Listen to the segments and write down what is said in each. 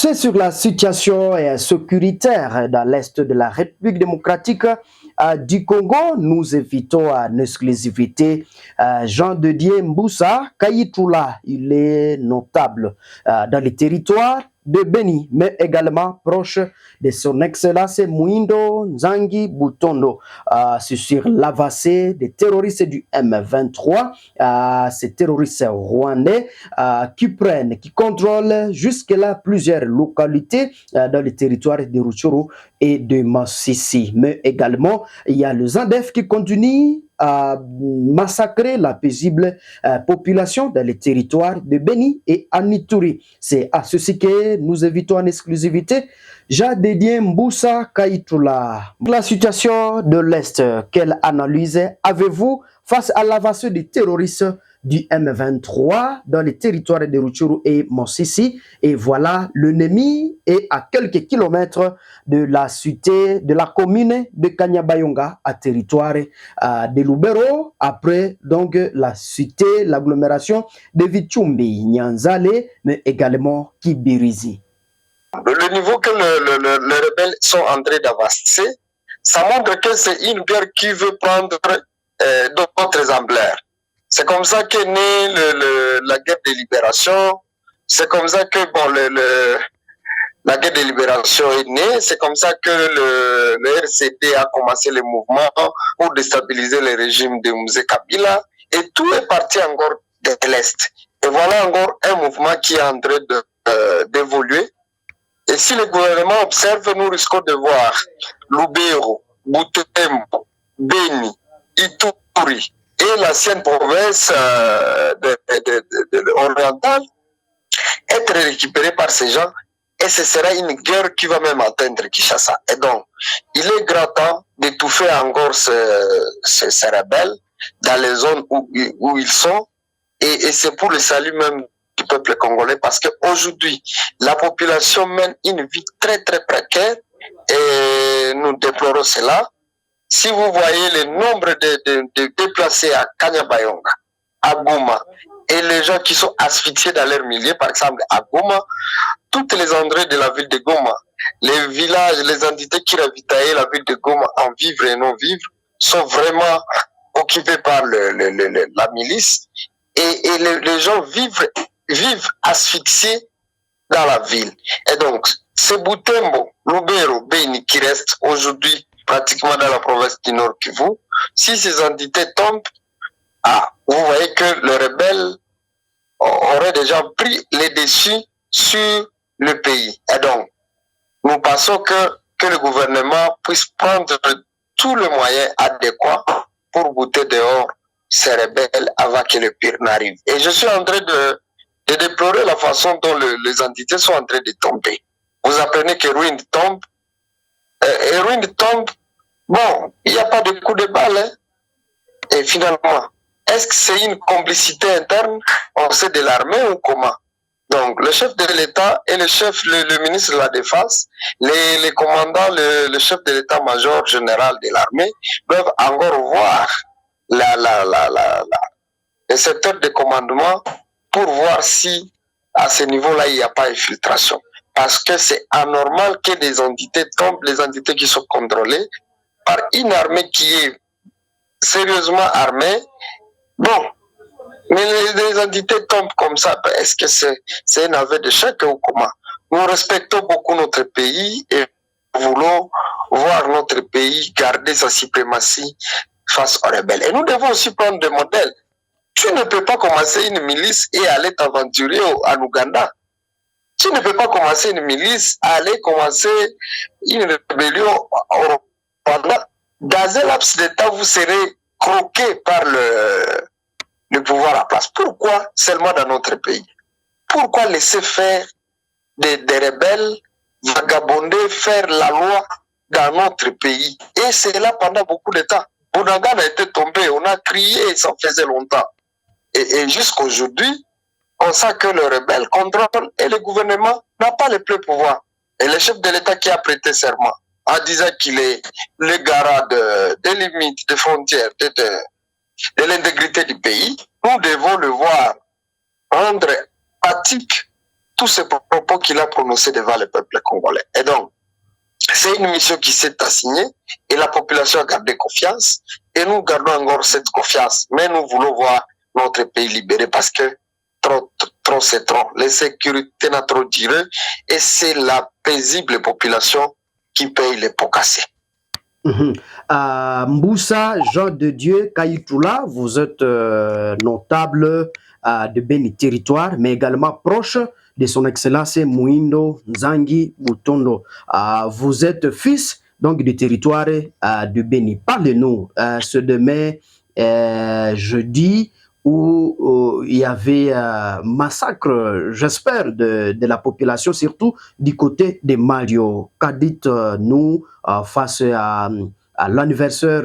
C'est sur la situation sécuritaire dans l'Est de la République démocratique du Congo. Nous invitons en exclusivité Jean de Dieu Mboussa Kayitoula. Il est notable dans les territoires de Beni, mais également proche de son excellence Mouindo Nzangi Butondo. C'est sur l'avancée des terroristes du M23, ces terroristes rwandais qui contrôlent jusque-là plusieurs localités dans le territoire de Rutshuru et de Masisi. Mais également, il y a le ZANDEF qui continue à massacrer la paisible population dans les territoires de Beni et Anituri. C'est à ceci que nous invitons en exclusivité Jean de Dieu Mboussa Kayitoula. La situation de l'Est, quelle analyse avez-vous face à l'avancée des terroristes du M23 dans les territoires de Rutshuru et Masisi? Et voilà, l'ennemi est à quelques kilomètres de la cité, de la commune de Kanyabayonga, à territoire de Lubero, après donc la cité, l'agglomération de Vichumbi, Nyanzale, mais également Kibirizi. Le niveau que les rebelles sont en train d'avancer, ça montre que c'est une guerre qui veut prendre d'autres emblèmes. C'est comme ça qu'est née la guerre de libération. C'est comme ça que la guerre de libération est née. C'est comme ça que le RCD a commencé le mouvement pour déstabiliser le régime de Mouzé Kabila. Et tout est parti encore de l'Est. Et voilà encore un mouvement qui est en train d'évoluer. Et si le gouvernement observe, nous risquons de voir Lubero, Butembo, Beni, Ituri et l'ancienne province orientale être récupérée par ces gens, et ce sera une guerre qui va même atteindre Kinshasa. Et donc, il est grand temps d'étouffer encore ces rebelles dans les zones où ils sont, et c'est pour le salut même du peuple congolais, parce qu'aujourd'hui, la population mène une vie très très précaire, et nous déplorons cela. Si vous voyez le nombre de déplacés à Kanyabayonga, à Goma, et les gens qui sont asphyxiés dans leur milieu, par exemple à Goma, toutes les endroits de la ville de Goma, les villages, les entités qui ravitaillaient la ville de Goma en vivre et non vivre, sont vraiment occupés par la milice, et les gens vivent asphyxiés dans la ville. Et donc, c'est Butembo, Lubero, Beni qui restent aujourd'hui pratiquement dans la province du Nord Kivu. Si ces entités tombent, vous voyez que les rebelles auraient déjà pris les dessus sur le pays. Et donc, nous pensons que le gouvernement puisse prendre tous les moyens adéquats pour bouter dehors ces rebelles avant que le pire n'arrive. Et je suis en train de déplorer la façon dont les entités sont en train de tomber. Vous apprenez que Ruinde tombe, et Ruinde tombe, bon, il n'y a pas de coup de balle, hein. Et finalement, est-ce que c'est une complicité interne, on sait, de l'armée ou comment? Donc, le chef de l'État et le ministre de la Défense, les commandants, le chef de l'état-major général de l'armée doivent encore voir le secteur de commandement pour voir si, à ce niveau-là, il n'y a pas infiltration. Parce que c'est anormal que des entités tombent, les entités qui sont contrôlées par une armée qui est sérieusement armée. Bon, mais les entités tombent comme ça, est-ce que c'est un aveu d'échec ou comment? Nous respectons beaucoup notre pays et nous voulons voir notre pays garder sa suprématie face aux rebelles. Et nous devons aussi prendre des modèles. Tu ne peux pas commencer une milice et aller t'aventurer en Ouganda. Tu ne peux pas commencer une milice, aller commencer une rébellion au Rwanda. Dans un laps de temps, vous serez croqué par le pouvoir à place. Pourquoi seulement dans notre pays? Pourquoi laisser faire des rebelles vagabonder, faire la loi dans notre pays? Et c'est là pendant beaucoup de temps. Bounagana a été tombé, on a crié, ça faisait longtemps. Et jusqu'aujourd'hui, on sait que le rebelle contrôle et le gouvernement n'a pas le plein pouvoir. Et le chef de l'État qui a prêté serment en disant qu'il est le garant des limites, des frontières, de l'intégrité du pays, nous devons le voir rendre pratique tous ces propos qu'il a prononcés devant le peuple congolais. Et donc, c'est une mission qui s'est assignée et la population a gardé confiance et nous gardons encore cette confiance. Mais nous voulons voir notre pays libéré parce que trop c'est trop. L'insécurité n'a trop duré et c'est la paisible population qui paye les pots cassés. Mboussa, Jean de Dieu, Kaïtoula, vous êtes notable de Beni Territoire, mais également proche de son Excellence Mouindo Nzangi Boutondo. Vous êtes fils donc du territoire de Beni. Parlez-nous ce demain, jeudi, où il y avait massacre, j'espère, de la population, surtout du côté de Mario. Qu'a dites-nous face à l'anniversaire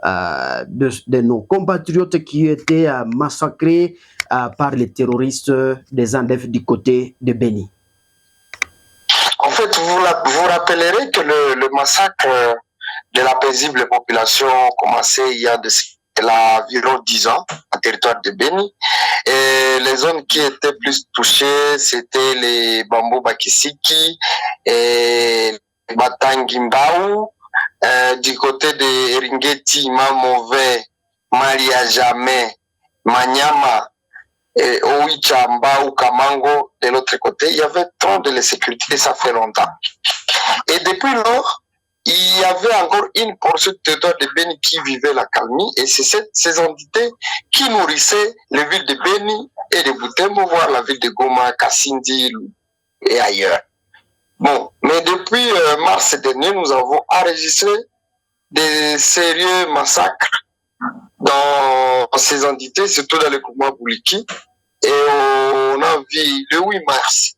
de nos compatriotes qui étaient massacrés par les terroristes des Andes du côté de Beni? En fait, vous rappellerez que le massacre de la paisible population a commencé il y a environ 10 ans en territoire de Beni. Et les zones qui étaient plus touchées, c'était les Bambo Bakisiki et Batangimbao, du côté de Eringeti, Mamové, Maria Jamais, Manyama, et Oicha, Mbao, Kamango, de l'autre côté. Il y avait trop de l'insécurité, ça fait longtemps. Et depuis lors, il y avait encore une portion du territoire de Beni qui vivait la calmie et c'est ces entités qui nourrissaient les villes de Beni et de Butembo, voire la ville de Goma, Kassindi et ailleurs. Bon, mais depuis mars dernier, nous avons enregistré des sérieux massacres dans ces entités, surtout dans le Kouma Bouliki. Et on a vu le 8 mars,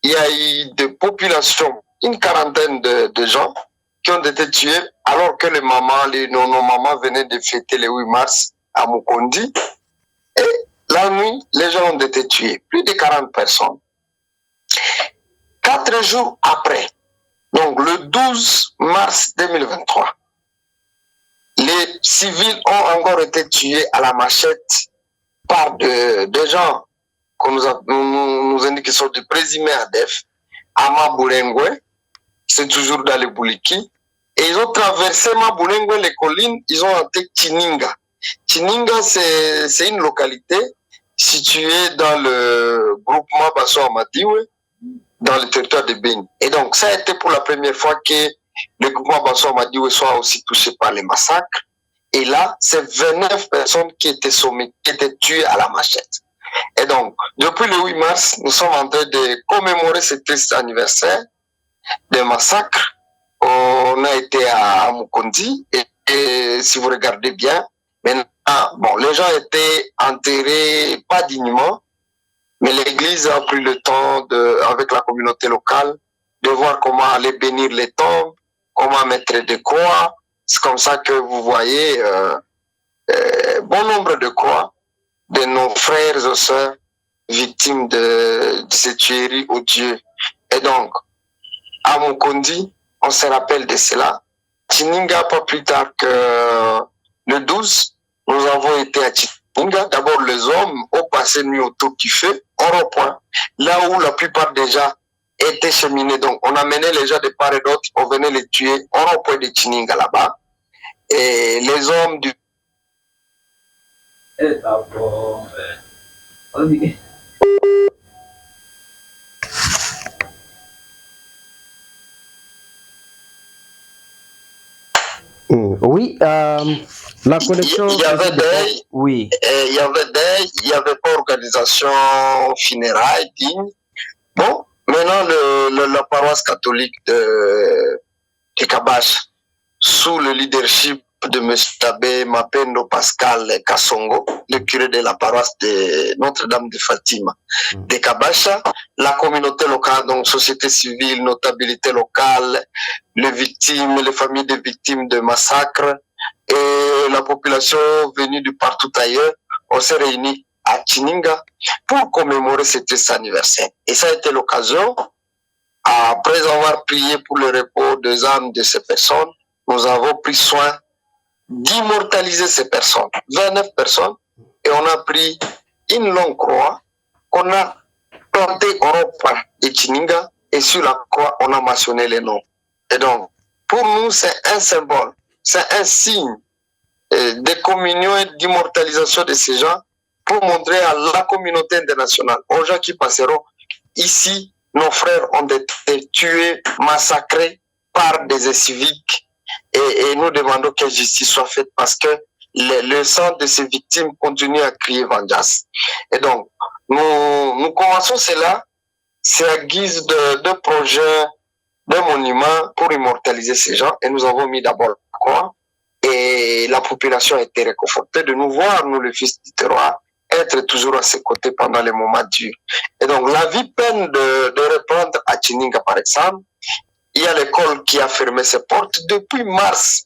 il y a eu des populations, une quarantaine de gens qui ont été tués alors que les mamans venaient de fêter le 8 mars à Mukondi. Et la nuit, les gens ont été tués, plus de 40 personnes. 4 jours après, donc le 12 mars 2023, les civils ont encore été tués à la machette par des gens qu'on nous indique qu'ils sont de présumés ADF, à Maboulengwe, c'est toujours dans le Bouliki, et ils ont traversé Maboulengwe, les collines, ils ont été Chininga. Chininga, c'est une localité située dans le groupement Basso Amadiwe, dans le territoire de Beni. Et donc, ça a été pour la première fois que le groupement Basso Amadiwe soit aussi touché par les massacres. Et là, c'est 29 personnes qui étaient sommées, qui étaient tuées à la machette. Et donc, depuis le 8 mars, nous sommes en train de commémorer ce triste anniversaire des massacres. On a été à Mukondi et si vous regardez bien, maintenant, bon, les gens étaient enterrés pas dignement, mais l'Église a pris le temps, avec la communauté locale, de voir comment aller bénir les tombes, comment mettre des croix. C'est comme ça que vous voyez bon nombre de croix de nos frères et sœurs victimes de ces tueries odieuses. Et donc, à Mukondi, on se rappelle de cela. Chininga, pas plus tard que le 12, nous avons été à Chininga. D'abord, les hommes ont passé nuit au tout qui fait, au rond-point, là où la plupart des gens étaient cheminés. Donc, on amenait les gens de part et d'autre, on venait les tuer au rond-point de Chininga là-bas. Et les hommes du... Oui, la connexion... Il y avait des... Oui. Il y avait pas organisation funérailles digne. Bon, maintenant, la paroisse catholique de Kabash, sous le leadership de M. Tabé Mapendo Pascal Kassongo, le curé de la paroisse de Notre-Dame de Fatima, de Kabasha, la communauté locale, donc société civile, notabilité locale, les victimes, les familles des victimes de massacres et la population venue de partout ailleurs, on s'est réunis à Chininga pour commémorer cet anniversaire. Et ça a été l'occasion, après avoir prié pour le repos des âmes de ces personnes, nous avons pris soin d'immortaliser ces personnes, 29 personnes, et on a pris une longue croix qu'on a plantés Europa et Chininga et sur la croix, on a mentionné les noms. Et donc, pour nous, c'est un symbole, c'est un signe de communion et d'immortalisation de ces gens pour montrer à la communauté internationale, aux gens qui passeront ici, nos frères ont été tués, massacrés par des civiques et nous demandons que justice soit faite parce que le sang de ces victimes continue à crier vengeance. Et donc, nous commençons cela, c'est à guise de projet, d'un monument pour immortaliser ces gens et nous avons mis d'abord la croix et la population a été réconfortée de nous voir, nous le fils du terroir, être toujours à ses côtés pendant les moments durs. Et donc, la vie peine de reprendre à Chininga, par exemple. Il y a l'école qui a fermé ses portes depuis mars.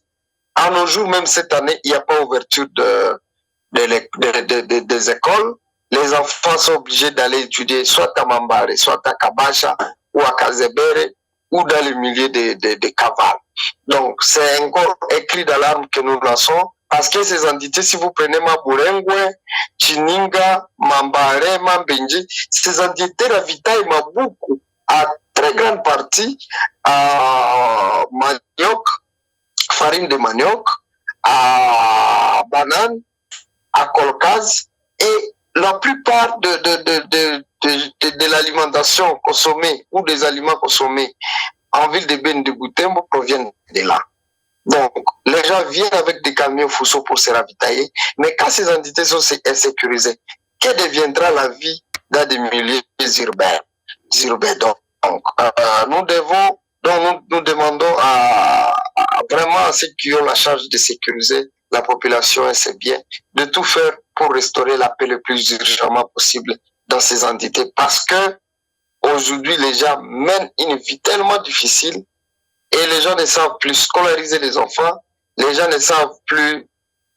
À nos jours, même cette année, il n'y a pas ouverture des écoles. Les enfants sont obligés d'aller étudier soit à Mambare, soit à Kabasha, ou à Kazebere, ou dans le milieu de Kaval. Donc, c'est encore un cri d'alarme que nous lançons. Parce que ces entités, si vous prenez Maburengwe, Chininga, Mambare, Mambenji, ces entités ravitaillent Mabuku à très grande partie à manioc, farine de manioc, à banane, à colcase, et la plupart de l'alimentation consommée ou des aliments consommés en ville de Ben de Boutembo proviennent de là. Donc, les gens viennent avec des camions Fuso pour se ravitailler, mais quand ces entités sont insécurisées, que deviendra la vie dans des milieux urbains? Donc, nous demandons vraiment à ceux qui ont la charge de sécuriser la population et ses biens, de tout faire pour restaurer la paix le plus urgemment possible dans ces entités, parce que aujourd'hui, les gens mènent une vie tellement difficile et les gens ne savent plus scolariser les enfants, les gens ne savent plus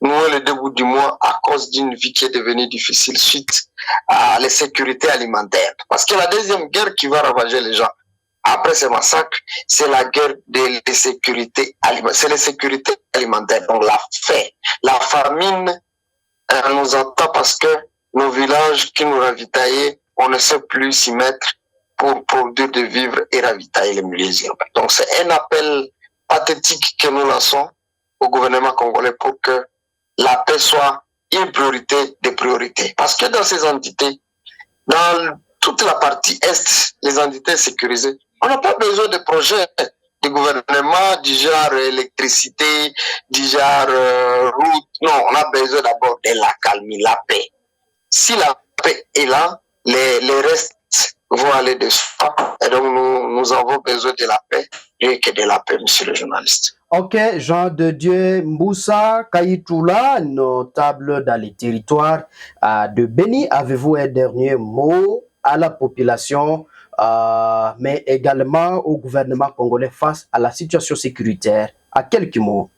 nouer le début du mois à cause d'une vie qui est devenue difficile suite à l'insécurité alimentaire. Parce que la deuxième guerre qui va ravager les gens après ces massacres, c'est la guerre de l'insécurité alimentaire. C'est l'insécurité alimentaire, donc la faim, la famine, elle nous attend parce que nos villages qui nous ravitaillaient, on ne sait plus s'y mettre pour produire de vivres et ravitailler les milieux urbains. Donc c'est un appel pathétique que nous lançons au gouvernement congolais pour que la paix soit une priorité des priorités. Parce que dans ces entités, dans toute la partie Est, les entités sécurisées, on n'a pas besoin de projets de gouvernement du genre électricité, du genre route. Non, on a besoin d'abord de la calmie, la paix. Si la paix est là, les restes vont aller de soi. Et donc, nous avons besoin de la paix, et que de la paix, monsieur le journaliste. Ok, Jean de Dieu Mboussa Kayitoula, notable dans les territoires de Beni, avez-vous un dernier mot à la population, mais également au gouvernement congolais face à la situation sécuritaire? À quelques mots.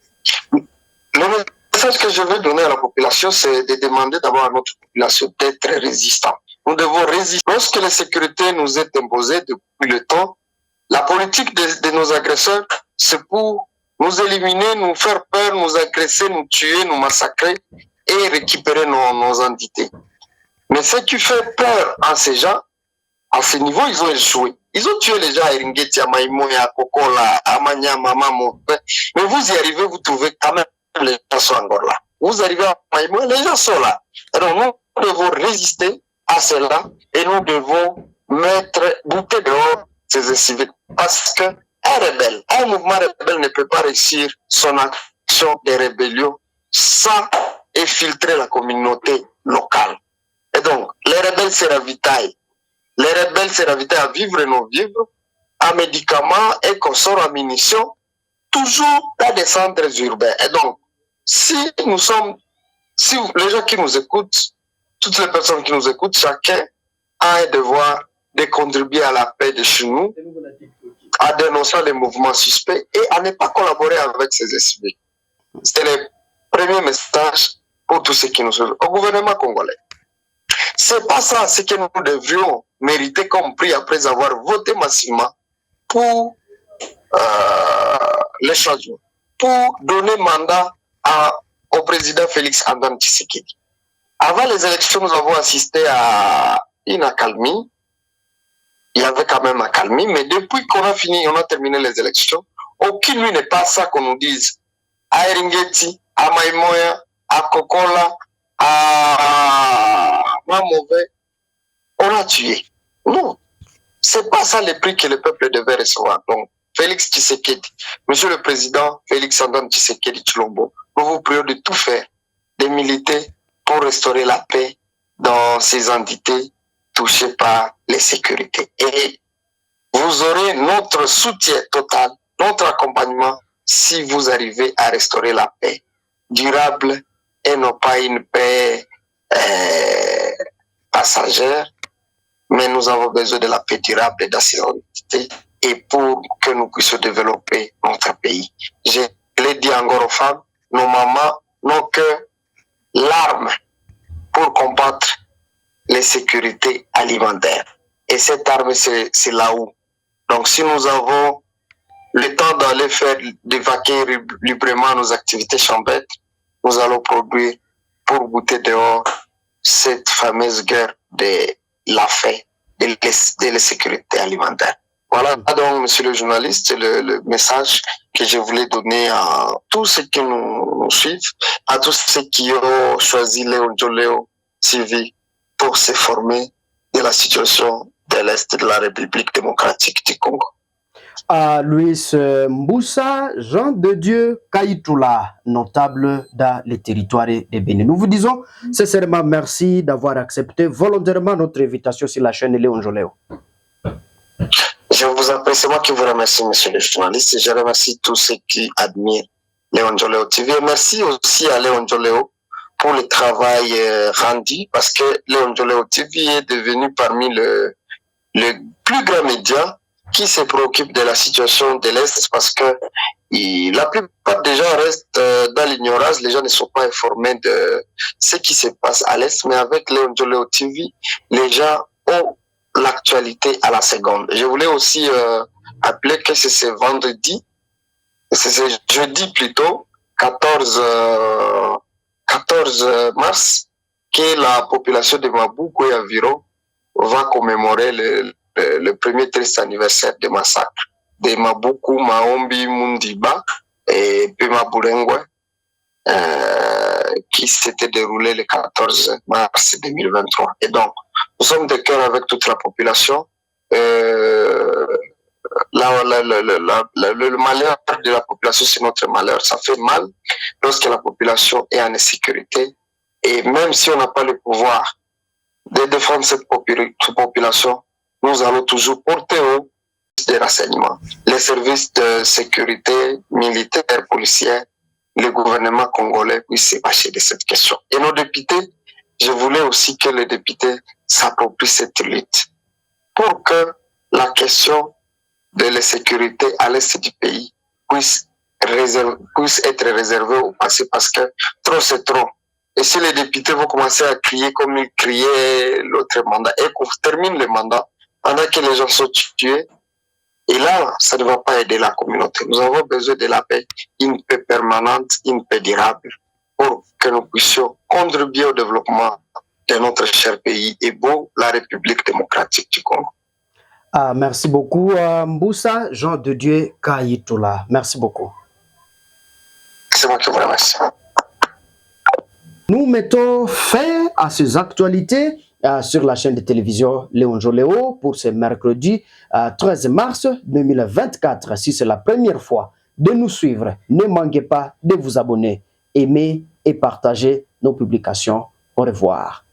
Le message que je veux donner à la population, c'est de demander d'abord à notre population d'être résistant. Nous devons résister. Lorsque la sécurité nous est imposée depuis le temps, la politique de nos agresseurs, c'est pour nous éliminer, nous faire peur, nous agresser, nous tuer, nous massacrer et récupérer nos entités. Mais ce qui fait peur à ces gens, à ce niveau, ils ont échoué. Ils ont tué les gens à Eringeti, à Maïmo, à Kokola, à Manya, Mamamo. Mais vous y arrivez, vous trouvez quand même les gens sont encore là. Vous arrivez à Maïmo, les gens sont là. Alors nous devons résister à cela et nous devons bouter dehors ces civils. Parce que un mouvement rebelle ne peut pas réussir son action de rébellion sans infiltrer la communauté locale. Et donc, les rebelles se ravitaillent. Les rebelles se ravitaillent à vivre nos vivres, à médicaments et consorts à munitions, toujours dans des centres urbains. Et donc, si les gens qui nous écoutent, toutes les personnes qui nous écoutent, chacun a un devoir de contribuer à la paix de chez nous, à dénoncer les mouvements suspects et à ne pas collaborer avec ces esprits. C'est le premier message pour tous ceux qui nous suivent. Au gouvernement congolais, c'est pas ça ce que nous devrions mériter comme prix après avoir voté massivement pour les changements, pour donner mandat au président Félix Antoine Tshisekedi. Avant les élections, nous avons assisté à une accalmie il y avait quand même accalmie, mais depuis qu'on a fini, on a terminé les élections, aucune nuit n'est pas ça qu'on nous dise à Eringeti, à Maïmoya, à Kokola, à Mamové, on a tué. Non, c'est pas ça le prix que le peuple devait recevoir. Donc, Félix Tshisekedi, Monsieur le Président Félix Antoine Tshisekedi Tshilombo, nous vous prions de tout faire, de militer pour restaurer la paix dans ces entités touchées par les sécurités. Et vous aurez notre soutien total, notre accompagnement si vous arrivez à restaurer la paix durable et non pas une paix passagère, mais nous avons besoin de la paix durable et d'accidentité et pour que nous puissions développer notre pays. Je l'ai dit encore aux femmes, nos mamans n'ont que l'arme pour combattre les sécurités alimentaires. Et cette arme, c'est là où. Donc si nous avons le temps d'aller faire, d'évacuer librement nos activités champêtres, nous allons produire pour bouter dehors cette fameuse guerre de la faim, de la sécurité alimentaire. Voilà donc, monsieur le journaliste, le message que je voulais donner à tous ceux qui nous suivent, à tous ceux qui ont choisi Léon Joléo TV pour se former de la situation de l'Est de la République démocratique du Congo. Louis Mboussa, Jean de Dieu Kaïtoula, notable dans les territoires de Bénin. Nous vous disons sincèrement merci d'avoir accepté volontairement notre invitation sur la chaîne Léon Joléo. Je vous en prie, c'est moi qui vous remercie, monsieur le journaliste, et je remercie tous ceux qui admirent Léon Joléo TV. Et merci aussi à Léon Joléo pour le travail rendu, parce que Léon Joléo TV est devenu parmi le plus grand média qui se préoccupe de la situation de l'Est, parce que la plupart des gens restent dans l'ignorance, les gens ne sont pas informés de ce qui se passe à l'Est, mais avec Léon Joléo TV, les gens ont l'actualité à la seconde. Je voulais aussi appeler que c'est ce vendredi, c'est ce jeudi plutôt, 14 mars, que la population de Maboukou et environ va commémorer le premier triste anniversaire de massacre de Maboukou, Maombi, Mundiba et Pema Bourengwe, qui s'était déroulé le 14 mars 2023. Et donc, nous sommes de cœur avec toute la population. Le malheur de la population, c'est notre malheur. Ça fait mal lorsque la population est en insécurité. Et même si on n'a pas le pouvoir de défendre cette population, nous allons toujours porter haut des renseignements. Les services de sécurité militaire, policière, le gouvernement congolais puisse se fâcher de cette question. Et nos députés, je voulais aussi que les députés s'approprient cette lutte pour que la question de la sécurité à l'est du pays puisse être réservée au passé, parce que trop c'est trop. Et si les députés vont commencer à crier comme ils criaient l'autre mandat et qu'on termine le mandat pendant que les gens sont tués, et là, ça ne va pas aider la communauté. Nous avons besoin de la paix, une paix permanente, une paix durable, pour que nous puissions contribuer au développement de notre cher pays et beau, la République démocratique du Congo. Merci beaucoup, Mboussa, Jean de Dieu Kaïtoula. Merci beaucoup. C'est moi qui vous remercie. Nous mettons fin à ces actualités sur la chaîne de télévision Léon Joléo pour ce mercredi 13 mars 2024. Si c'est la première fois de nous suivre, ne manquez pas de vous abonner, aimer et partager nos publications. Au revoir.